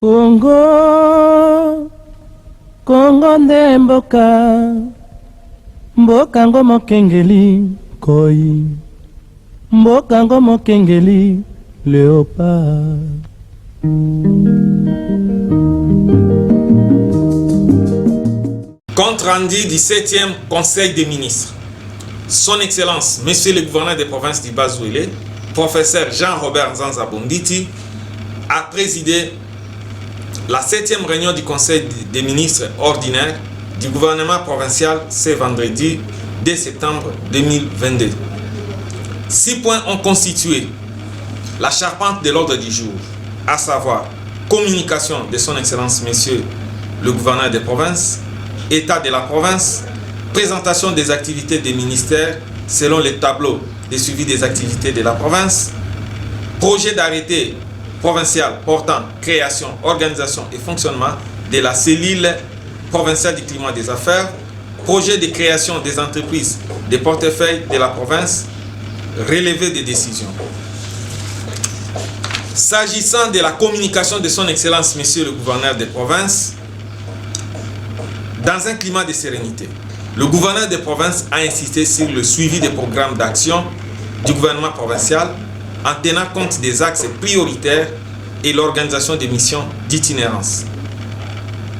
Congo, Congo nde mboka, mboka ngo mokengeli koi, mboka ngo mokengeli léopard. Compte rendu du 7e Conseil des ministres. Son Excellence, Monsieur le gouverneur des provinces du Bas-Ouélé, professeur Jean-Robert Nzanza Bonditi, a présidé la 7e réunion du Conseil des ministres ordinaire du gouvernement provincial ce vendredi 2 septembre 2022. 6 points ont constitué la charpente de l'ordre du jour, à savoir communication de son Excellence Monsieur le gouverneur des provinces, état de la province, présentation des activités des ministères selon les tableaux de suivi des activités de la province, projet d'arrêté provincial portant création, organisation et fonctionnement de la cellule provinciale du climat des affaires, projet de création des entreprises des portefeuilles de la province, relevé des décisions. S'agissant de la communication de son Excellence Monsieur le gouverneur des provinces, dans un climat de sérénité, le gouverneur des provinces a insisté sur le suivi des programmes d'action du gouvernement provincial en tenant compte des axes prioritaires et l'organisation des missions d'itinérance.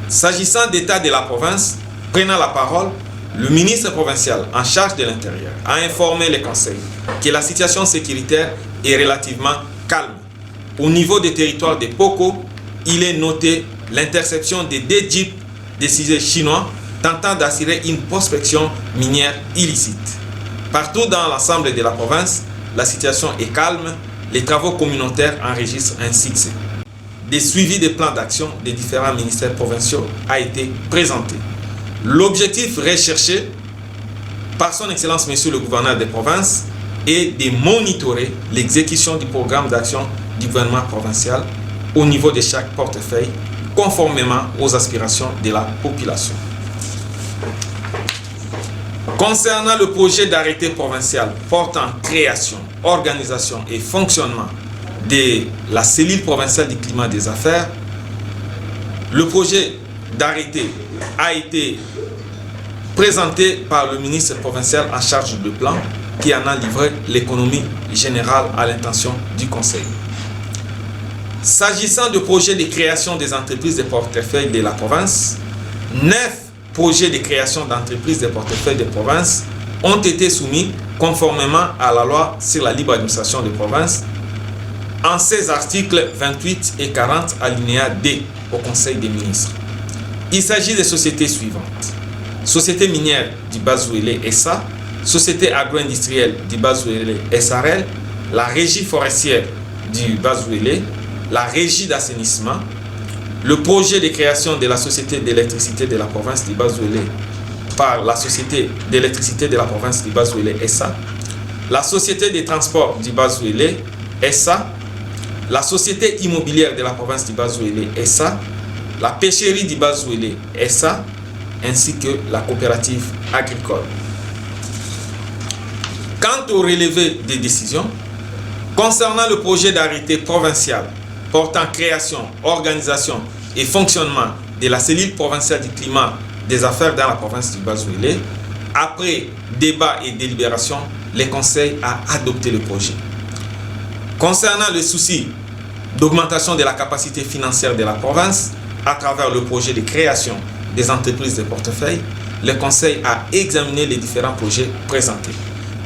S'agissant d'état de la province, prenant la parole, le ministre provincial en charge de l'Intérieur a informé les conseils que la situation sécuritaire est relativement calme. Au niveau des territoires de Poko, il est noté l'interception de 2 jeeps de ciseaux chinois tentant d'assurer une prospection minière illicite. Partout dans l'ensemble de la province, la situation est calme, les travaux communautaires enregistrent un succès. Des suivis des plans d'action des différents ministères provinciaux a été présenté. L'objectif recherché par son Excellence Monsieur le gouverneur des provinces est de monitorer l'exécution du programme d'action du gouvernement provincial au niveau de chaque portefeuille, conformément aux aspirations de la population. Concernant le projet d'arrêté provincial portant création, organisation et fonctionnement de la cellule provinciale du climat des affaires, le projet d'arrêté a été présenté par le ministre provincial en charge du plan qui en a livré l'économie générale à l'intention du Conseil. S'agissant du projet de création des entreprises de portefeuille de la province, 9 projets de création d'entreprises de portefeuille de province ont été soumis conformément à la loi sur la libre administration des provinces en 16 articles 28 et 40 alinéa D au Conseil des ministres. Il s'agit des sociétés suivantes: Société minière du Bas-Ouélé SA, Société agro-industrielle du Bas-Ouélé SARL, la Régie forestière du Bas-Ouélé, la Régie d'assainissement, le projet de création de la Société d'électricité de la province du Bas-Ouélé par la Société d'électricité de la province du Bas-Ouélé SA, la Société des transports du Bas-Ouélé SA, la Société immobilière de la province du Bas-Ouélé SA, la pêcherie du Bas-Ouélé SA, ainsi que la coopérative agricole. Quant au relevé des décisions, concernant le projet d'arrêté provincial portant création, organisation et fonctionnement de la cellule provinciale du climat des affaires dans la province du Bas-Ouélé, après débat et délibération, le Conseil a adopté le projet. Concernant le souci d'augmentation de la capacité financière de la province à travers le projet de création des entreprises de portefeuille, le Conseil a examiné les différents projets présentés.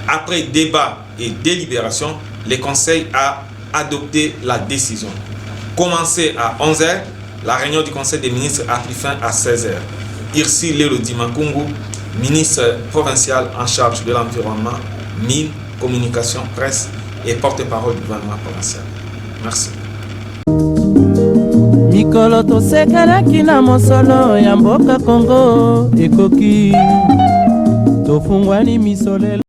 Après débat et délibération, le Conseil a adopté la décision. Commencé à 11 h, la réunion du Conseil des ministres a pris fin à 16 h. Irsi Lelodi Makungu, ministre provincial en charge de l'environnement, mines, communication, presse et porte-parole du gouvernement provincial. Merci. Mikolo tosekelaki na mosolo ya mboka Congo ekoki tofungwani misolelo.